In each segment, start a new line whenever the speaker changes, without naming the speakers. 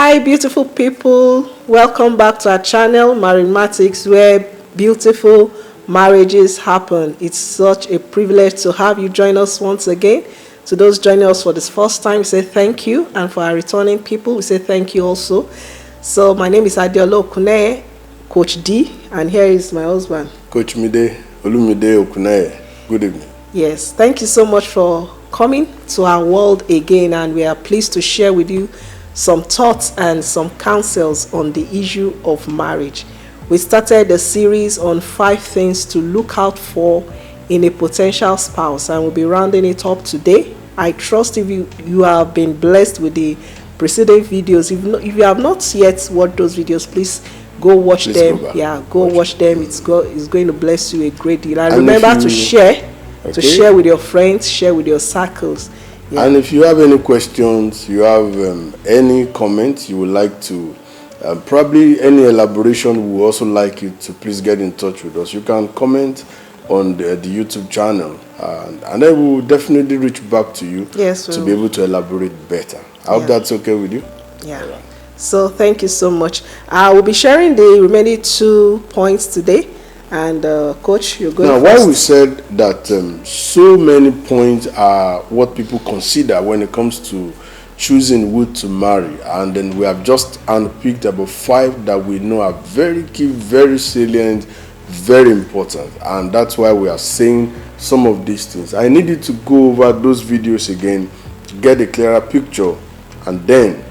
Hi, beautiful people. Welcome back to our channel, Marimatics, where beautiful marriages happen. It's such a privilege to have you join us once again. To those joining us for this first time, we say thank you. And for our returning people, we say thank you also. So my name is Adeola Okuneye, Coach D, and here is my husband.
Coach Mide, Olumide Okuneye. Good evening.
Yes, thank you so much for coming to our world again, and we are pleased to share with you some thoughts and some counsels on the issue of marriage. We started a series on 5 things to look out for in a potential spouse, and we'll be rounding it up today. I trust if you have been blessed with the preceding videos. If you have not yet watched those videos, please go watch them. Go watch them. It's going to bless you a great deal. And remember to share. Okay. To share with your friends, share with your circles. Yeah.
And if you have any questions, you have any comments you would like to, probably any elaboration, we would also like you to please get in touch with us. You can comment on the YouTube channel, and then we will definitely reach back to you to be able to elaborate better. I hope that's okay with you.
Yeah. Right. So thank you so much. I will be sharing the remaining 2 points today. And Coach, you're going
now,
first.
Why we said that so many points are what people consider when it comes to choosing who to marry, and then we have just handpicked about 5 that we know are very key, very salient, very important, and that's why we are saying some of these things. I needed to go over those videos again to get a clearer picture, and then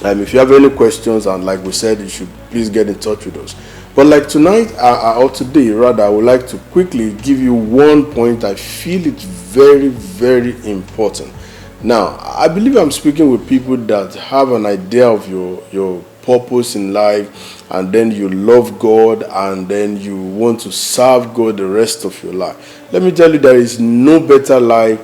if you have any questions, and like we said, you should please get in touch with us. But like tonight, or today rather, I would like to quickly give you 1 point. I feel it's very, very important. Now, I believe I'm speaking with people that have an idea of your purpose in life, and then you love God, and then you want to serve God the rest of your life. Let me tell you, there is no better life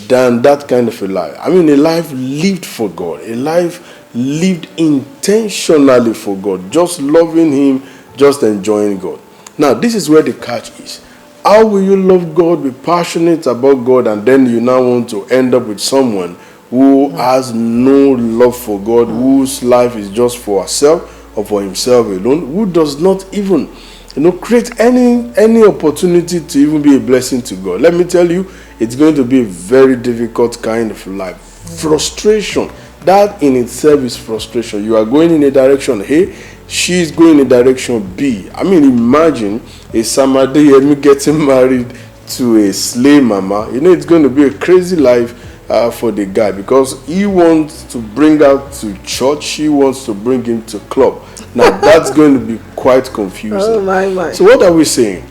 than that kind of a life. I mean, a life lived for God, a life lived intentionally for God, just loving Him, just enjoying God. Now, this is where the catch is. How will you love God, be passionate about God, and then you now want to end up with someone who has no love for God, whose life is just for herself or for himself alone, who does not even create any opportunity to even be a blessing to God? Let me tell you, it's going to be a very difficult kind of life. Frustration, that in itself is frustration. You are going in a direction A, she's going in a direction B. I mean, imagine a Samadeyemi getting married to a slave mama. It's going to be a crazy life for the guy, because he wants to bring her to church, she wants to bring him to club. Now, that's going to be quite confusing.
Oh, my.
So what are we saying?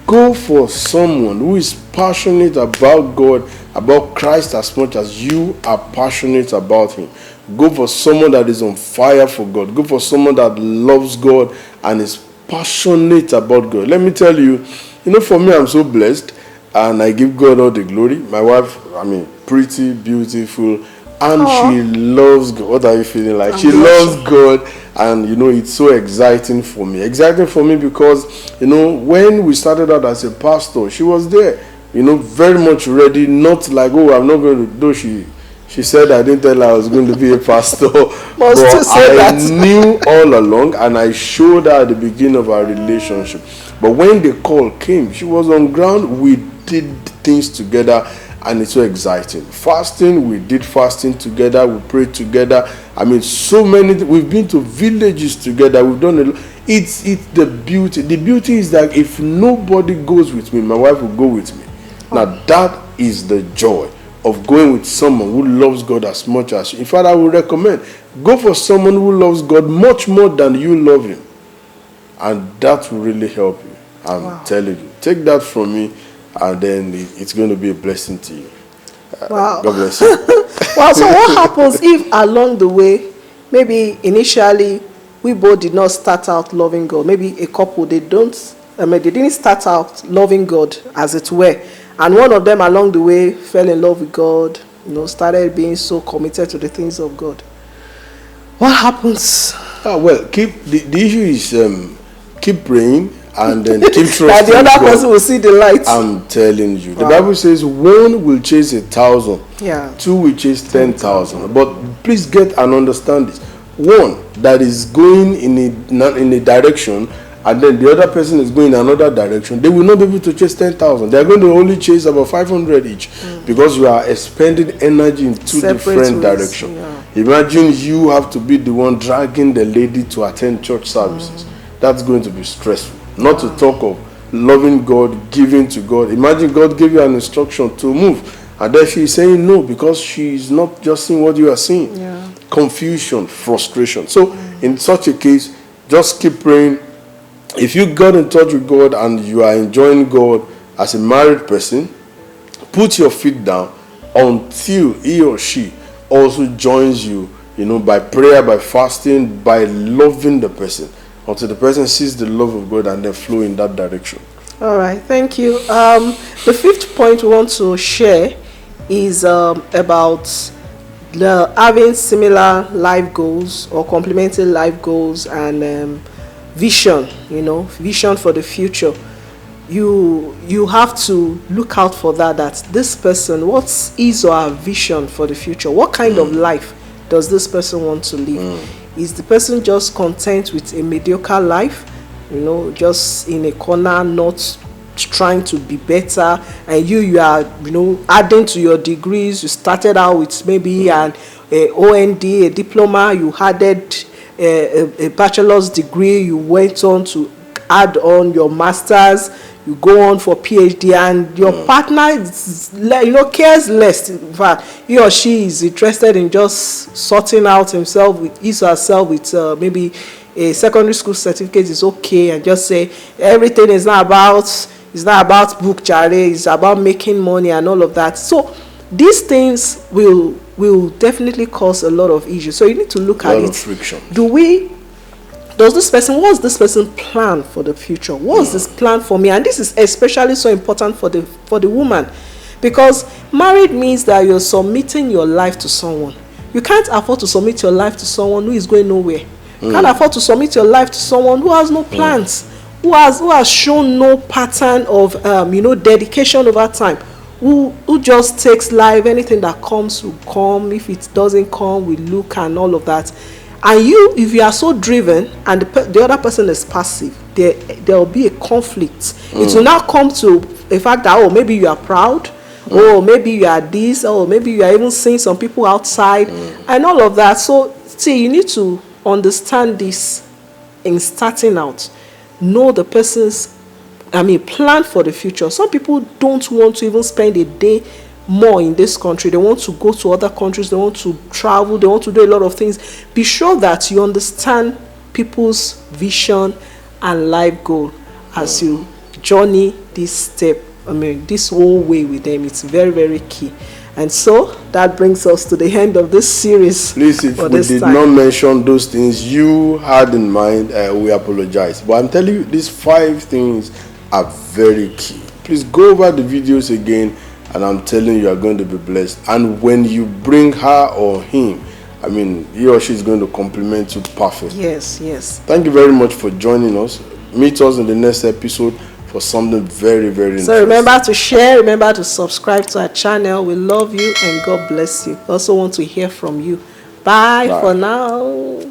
Go for someone who is passionate about God, about Christ as much as you are passionate about Him. Go for someone that is on fire for God. Go for someone that loves God and is passionate about God. Let me tell you, for me, I'm so blessed, and I give God all the glory. My wife, pretty, beautiful, and she loves God. What are you feeling like? She loves God, and it's so exciting for me. Exciting for me because, when we started out as a pastor, she was there, very much ready, not like, I'm not going to do. She said I didn't tell her I was going to be a pastor, but I knew all along, and I showed her at the beginning of our relationship. But when the call came, she was on ground. We did things together, and it's so exciting. Fasting, we did fasting together. We prayed together. So many. We've been to villages together. We've done a lot. It's the beauty. The beauty is that if nobody goes with me, my wife will go with me. Now that is the joy of going with someone who loves God as much as you. In fact, I would recommend, go for someone who loves God much more than you love Him. And that will really help you. I'm telling you. Take that from me, and then it's going to be a blessing to you.
Wow.
God bless you.
Well, so what happens if along the way, maybe initially, we both did not start out loving God? Maybe a couple, they didn't start out loving God, as it were. And one of them along the way fell in love with God, started being so committed to the things of God. What happens?
Well, the issue is keep praying, and then keep trusting
that the other
God.
person will see the light.
I'm telling you. The Bible says 1 will chase 1,000.
Yeah.
2 will chase 10,000. But please get and understand this. one that is going in a direction, and then the other person is going in another direction, they will not be able to chase 10,000. They are going to only chase about 500 each, because you are expending energy in two different directions. Yeah. Imagine you have to be the one dragging the lady to attend church services. That's going to be stressful. Not to talk of loving God, giving to God. Imagine God gave you an instruction to move, and then she is saying no because she is not just seeing what you are seeing.
Yeah.
Confusion, frustration. So in such a case, just keep praying. If you got in touch with God and you are enjoying God as a married person, put your feet down until he or she also joins you, by prayer, by fasting, by loving the person, until the person sees the love of God and then flow in that direction.
All right, thank you. The fifth point we want to share is about having similar life goals or complementary life goals and vision. Vision for the future. You have to look out for that this person, what's his or her vision for the future? What kind of life does this person want to live? Is the person just content with a mediocre life, just in a corner, not trying to be better, and you are adding to your degrees? You started out with maybe an OND, a diploma, you added a bachelor's degree, you went on to add on your master's, you go on for PhD, and your partner is, cares less. In fact, he or she is interested in just sorting out himself with his or herself with maybe a secondary school certificate is okay, and just say everything is not about book jare, it's about making money and all of that. So these things will definitely cause a lot of issues. So you need to look at it.
Friction.
What's this person plan for the future? What's this plan for me? And this is especially so important for the woman, because married means that you're submitting your life to someone. You can't afford to submit your life to someone who is going nowhere. You can't afford to submit your life to someone who has no plans, who has shown no pattern of dedication over time, who just takes life, anything that comes will come, if it doesn't come we look and all of that. And if you are so driven and the other person is passive, there will be a conflict. It will not come to a fact that maybe you are proud, or maybe you are this, or maybe you are even seeing some people outside and all of that. So see, you need to understand this in starting out. Know the person's plan for the future. Some people don't want to even spend a day more in this country. They want to go to other countries, they want to travel, they want to do a lot of things. Be sure that you understand people's vision and life goal as you journey this whole way with them. It's very, very key. And so that brings us to the end of this series.
Please, if we did not mention those things you had in mind, we apologize. But I'm telling you, these 5 things are very key. Please go over the videos again, and I'm telling you, are going to be blessed. And when you bring her or him, he or she is going to compliment you perfectly.
Yes.
Thank you very much for joining us. Meet us in the next episode for something very, very interesting.
So remember to share, remember to subscribe to our channel. We love you and God bless you. Also want to hear from you. Bye. For now.